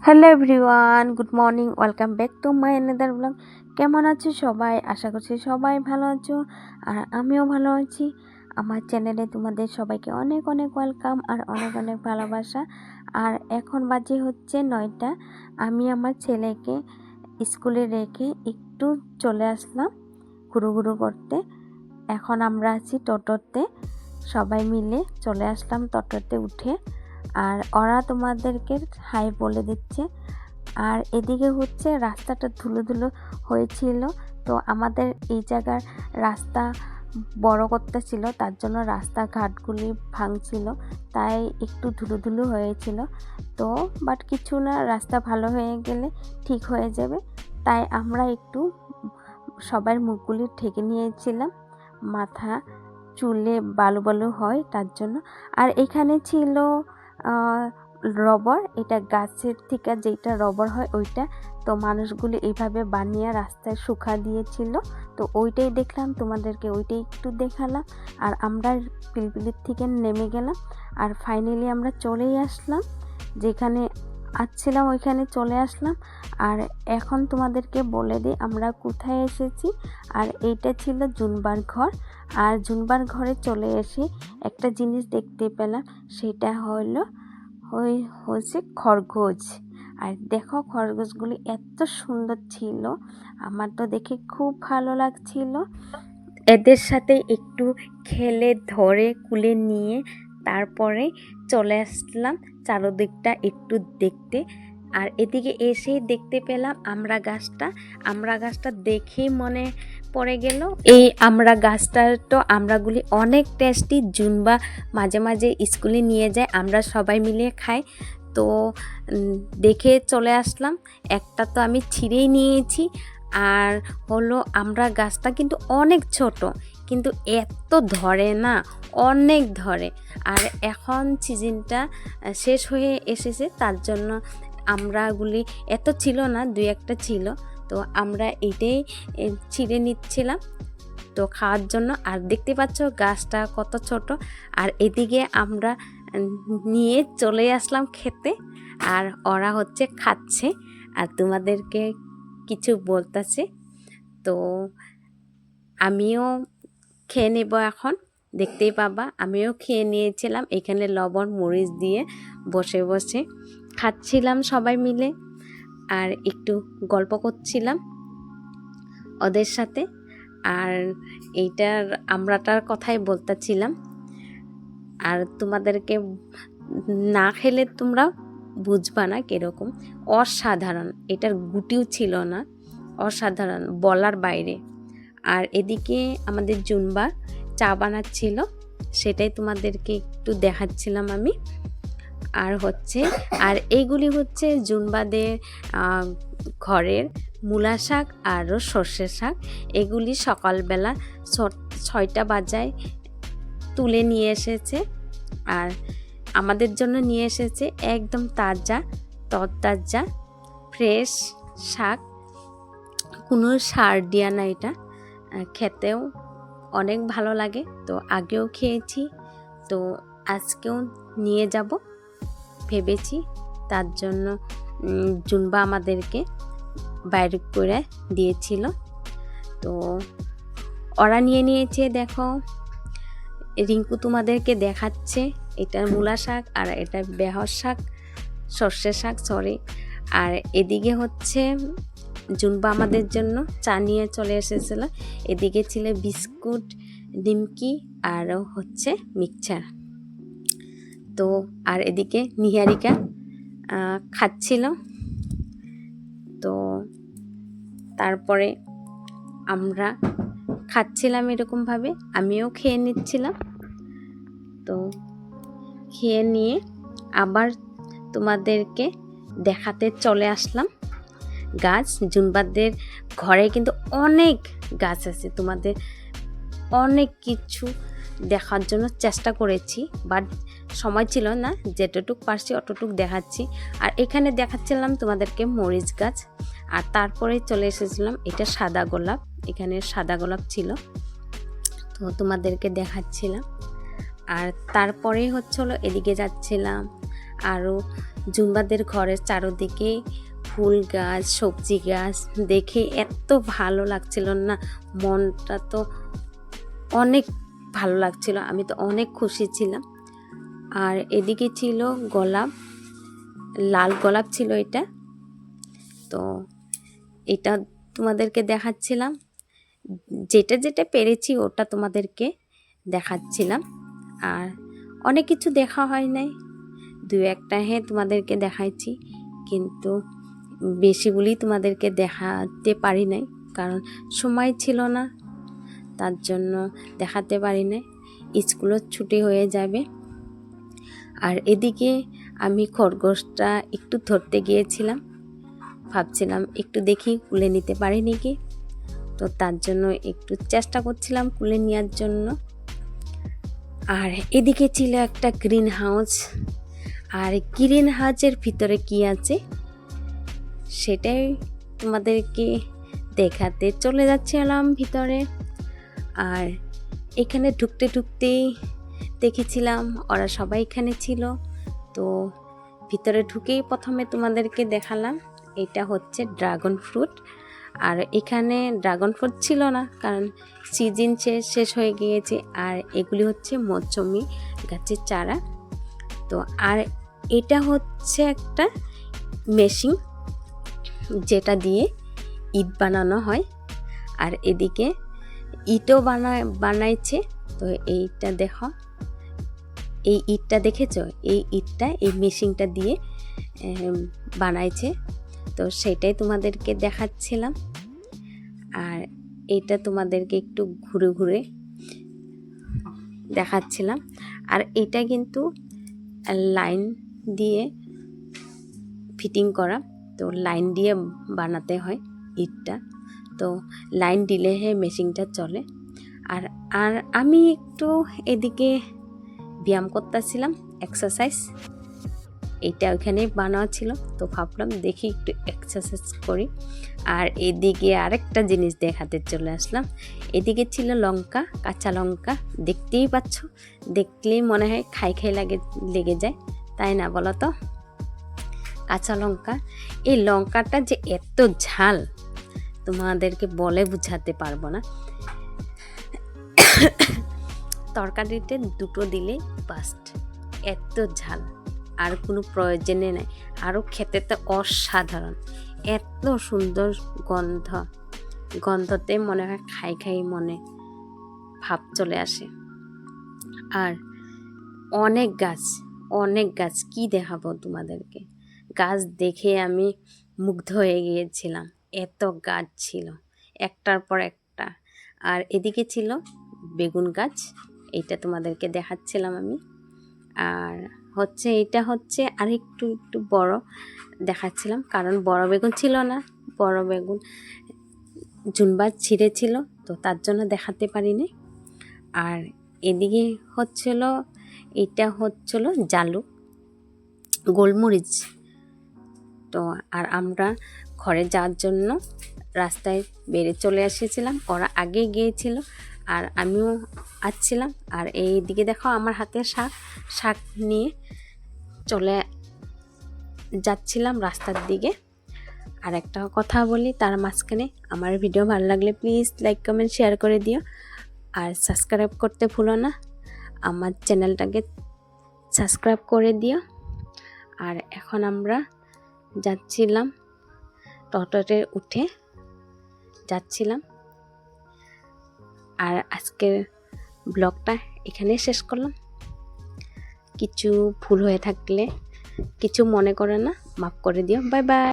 Hello everyone, good morning, welcome back to my another blog. কেমন আছো সবাই? আশা করছি সবাই ভালো আছো, আর আমিও ভালো আছি। আমার চ্যানেলে তোমাদের সবাইকে অনেক অনেক ওয়েলকাম আর অনেক অনেক ভালোবাসা। আর এখন বাজে হচ্ছে 9টা। আমি আমার ছেলেকে স্কুলে রেখে একটু চলে আসলাম ঘুরু ঘুরু করতে। এখন আমরা আছি টোটোতে, সবাই মিলে চলে আসলাম টোটোতে উঠে। আর ওরা তোমাদেরকে হাই বলে দিচ্ছে। আর এদিকে হচ্ছে রাস্তাটা ধুলো ধুলো হয়েছিল, তো আমাদের এই জায়গার রাস্তা বড় করতেছিল, তার জন্য রাস্তাঘাটগুলি ভাঙছিল, তাই একটু ধুলো ধুলো হয়েছিল। তো বাট কিছু না, রাস্তা ভালো হয়ে গেলে ঠিক হয়ে যাবে। তাই আমরা একটু সবার মুখগুলি ঢেকে নিয়েছিলাম, মাথা চুলে বালু বালু হয় তার জন্য। আর এখানে ছিল রবার, এটা গাছের থেকে যেটা রবার হয় ওইটা। তো মানুষগুলি এইভাবে বানিয়ে রাস্তায় শুকা দিয়েছিল, তো ওইটাই দেখলাম, তোমাদেরকে ওইটাই একটু দেখালাম। আর আমরা পিলপিলির থেকে নেমে গেলাম, আর ফাইনালি আমরা চলেই আসলাম যেখানে আসছিলাম, ওইখানে চলে আসলাম। আর এখন তোমাদেরকে বলে দিই আমরা কোথায় এসেছি। আর এইটা ছিল জুনবার ঘর। আর জুনবার ঘরে চলে এসে একটা জিনিস দেখতে পেলাম, সেটা হচ্ছে খরগোশ। আর দেখো খরগোশগুলি এত সুন্দর ছিল, আমার তো দেখে খুব ভালো লাগছিল। এদের সাথে একটু খেলে ধরে কুলে নিয়ে তারপরে চলে আসলাম চারদিকটা একটু দেখতে। আর এদিকে এসেই দেখতে পেলাম আমড়া গাছটা দেখেই মনে পড়ে গেল, এই আমড়া গাছটার তো আমড়াগুলি অনেক টেস্টি। জুনবা মাঝে মাঝে স্কুলে নিয়ে যায়, আমরা সবাই মিলে খাই। তো দেখে চলে আসলাম, একটা তো আমি ছিঁড়েই নিয়েছি। আর আমড়া গাছটা কিন্তু অনেক ছোট, কিন্তু এত ধরে না, অনেক ধরে। আর এখন সিজনটা শেষ হয়ে এসেছে, তার জন্য আমড়াগুলি এত ছিল না, 2-1টা ছিল। তো আমরা এইটাই ছিঁড়ে নিচ্ছিলাম তো খাওয়ার জন্য। আর দেখতে পাচ্ছ গাছটা কত ছোট। আর এদিকে আমরা নিয়ে চলে আসলাম খেতে, আর ওরা হচ্ছে খাচ্ছে আর তোমাদেরকে কিছু বলতেছে। তো আমিও খেয়ে নেব এখন, দেখতেই পাবা আমিও খেয়ে নিয়েছিলাম। এখানে লবণ মরিচ দিয়ে বসে বসে খাচ্ছিলাম সবাই মিলে, আর একটু গল্প করছিলাম ওদের সাথে। আর এইটার আমড়াটার কথাই বলতেছিলাম। আর তোমাদেরকে না খেলে তোমরা বুঝবা না কীরকম অসাধারণ, এটার গুটিও ছিল না, অসাধারণ বলার বাইরে। আর এদিকে আমাদের জুনবা চা বানাচ্ছিল, সেটাই তোমাদেরকে একটু দেখাচ্ছিলাম আমি। আর এইগুলি হচ্ছে জুনবাদের ঘরের মূলা শাক আর সর্ষে শাক। এগুলি সকালবেলা 6টা বাজায় তুলে নিয়ে এসেছে, আর আমাদের জন্য নিয়ে এসেছে একদম তাজা তরতাজা ফ্রেশ শাক, কোনো সার দেয়া না। এটা খেতেও অনেক ভালো লাগে, তো আগেও খেয়েছি, তো আজকেও নিয়ে যাব ভেবেছি। তার জন্য জুনবা আমাদেরকে বাইরে করে দিয়েছিল, তো ওরা নিয়ে নিয়েছে। দেখো রিঙ্কু তোমাদেরকে দেখাচ্ছে, এটা মূলা শাক আর এটা বেহর শাক, সর্ষে শাক সরি। আর এদিকে হচ্ছে জুনবা আমাদের জন্য চা নিয়ে চলে এসেছিল। এদিকে ছিল বিস্কুট, নিমকি আর হচ্ছে মিক্সচার। তো আর এদিকে নিহারিকা খাচ্ছিল। তো তারপরে আমরা খাচ্ছিলাম এরকমভাবে, আমিও খেয়ে নিচ্ছিলাম। তো খেয়ে নিয়ে আবার তোমাদেরকে দেখাতে চলে আসলাম গাছ। জুনবাদের ঘরে কিন্তু অনেক গাছ আছে, তোমাদের অনেক কিছু দেখার জন্য চেষ্টা করেছি, বাট সময় ছিল না, যেতটুক পারছি অতটুক দেখাচ্ছি। আর এখানে দেখাচ্ছিলাম তোমাদেরকে মরিচ গাছ। আর তারপরে চলে এসেছিলাম, এটা সাদা গোলাপ, এখানে সাদা গোলাপ ছিল, তো তোমাদেরকে দেখাচ্ছিলাম। আর তারপরেই এদিকে যাচ্ছিলাম, আরও জুম্বাদের ঘরের চারদিকে ফুল গাছ, সবজি গাছ দেখে এত ভালো লাগছিল না, মনটা তো অনেক ভালো লাগছিল, আমি তো অনেক খুশি ছিলাম। আর এদিকে ছিল গোলাপ, লাল গোলাপ ছিল এটা, তো এটা তোমাদেরকে দেখাচ্ছিলাম, যেটা যেটা পেরেছি ওটা তোমাদেরকে দেখাচ্ছিলাম। আর অনেক কিছু দেখা হয় নাই, দু একটা তোমাদেরকে দেখাইছি, কিন্তু বেশিগুলি তোমাদেরকে দেখাতে পারি নাই, কারণ সময় ছিল না, তার জন্য দেখাতে পারি নাই, স্কুলও ছুটি হয়ে যাবে। আর এদিকে আমি খরগোশটা একটু ধরতে গিয়েছিলাম, ভাবছিলাম একটু দেখি কুলে নিতে পারি নাকি, তো তার জন্য একটু চেষ্টা করছিলাম কুলে নেওয়ার জন্য। আর এদিকে ছিল একটা গ্রিন হাউস, আর গ্রিন হাউসের ভিতরে কি আছে সেটাই তোমাদেরকে দেখাতে চলে যাচ্ছিলাম ভিতরে। আর এখানে ঢুকতে ঢুকতেই দেখেছিলাম ওরা সবাই এখানে ছিল, তো ভিতরে ঢুকেই প্রথমে তোমাদেরকে দেখালাম এটা হচ্ছে ড্রাগন ফ্রুট। আর এখানে ড্রাগন ফ্রুট ছিল না, কারণ সিজন শেষ হয়ে গিয়েছে। আর এগুলি হচ্ছে মৌসুমি গাছের চারা। তো আর এটা হচ্ছে একটা মেশিন, যেটা দিয়ে ইট বানানো হয়। আর এদিকে ইটও বানাইছে, তো এইটা দেখো, এই ইটটা দেখেছো, এই ইটটা এই মেশিনটা দিয়ে বানাইছে, তো সেটাই তোমাদেরকে দেখাচ্ছিলাম। আর এটা তোমাদেরকে একটু ঘুরে ঘুরে দেখাচ্ছিলাম। আর এটা কিন্তু লাইন দিয়ে ফিটিং করা, তো লাইন দিয়ে বানাতে হয় ইটটা, তো লাইন দিলে মেশিনটা চলে। আর আর আমি একটু এদিকে ব্যায়াম করতেছিলাম, এক্সারসাইজ, এইটা ওইখানে বানানো ছিল, তো ভাবলাম দেখি একটু এক্সারসাইজ করি। আর এদিকে আরেকটা জিনিস দেখাতে চলে আসলাম, এদিকে ছিল লঙ্কা, কাঁচা লঙ্কা, দেখতেই পাচ্ছ, দেখলেই মনে হয় খাই লেগে যায়, তাই না বলো তো? কাঁচা লঙ্কা, এই লঙ্কাটা যে এত ঝাল তোমাদেরকে বলে বুঝাতে পারবো না। তরকারিতে দুটো দিলে বাস্ট, এত ঝাল, আর কোনো প্রয়োজনে নাই, আরও খেতে তো অসাধারণ, এত সুন্দর গন্ধতে মনে হয় খাই মনে ভাব চলে আসে। আর অনেক গাছ কি দেখাবো তোমাদেরকে, গাছ দেখে আমি মুগ্ধ হয়ে গিয়েছিলাম, এত গাছ ছিল একটার পর একটা। আর এদিকে ছিল বেগুন গাছ, এইটা তোমাদেরকে দেখাচ্ছিলাম আমি। আর হচ্ছে এটা হচ্ছে আর একটু বড় দেখাচ্ছিলাম, কারণ বড় বেগুন ছিল না, বড় বেগুন জুনবাজ ছিঁড়েছিল, তো তার জন্য দেখাতে পারিনি। আর এদিকে এটা হচ্ছিল জালুক, গোলমরিচ। তো আর আমরা ঘরে যাওয়ার জন্য রাস্তায় বেরিয়ে চলে এসেছিলাম, ওরা আগে গিয়েছিল আর আমিও আসছিলাম। আর এই দিকে দেখো আমার হাতে শাক নিয়ে চলে যাচ্ছিলাম রাস্তার দিকে। আর একটা কথা বলি তার মাঝখানে, আমার ভিডিও ভালো লাগলে প্লিজ লাইক কমেন্ট শেয়ার করে দিও, আর সাবস্ক্রাইব করতে ভুলো না, আমার চ্যানেলটাকে সাবস্ক্রাইব করে দিও। আর এখন আমরা যাচ্ছিলাম, টোটোতে উঠে যাচ্ছিলাম। আর আজকের ব্লগটা এখানে শেষ করলাম, কিছু ভুল হয়ে থাকলে কিছু মনে করে না, মাফ করে দিও। Bye bye.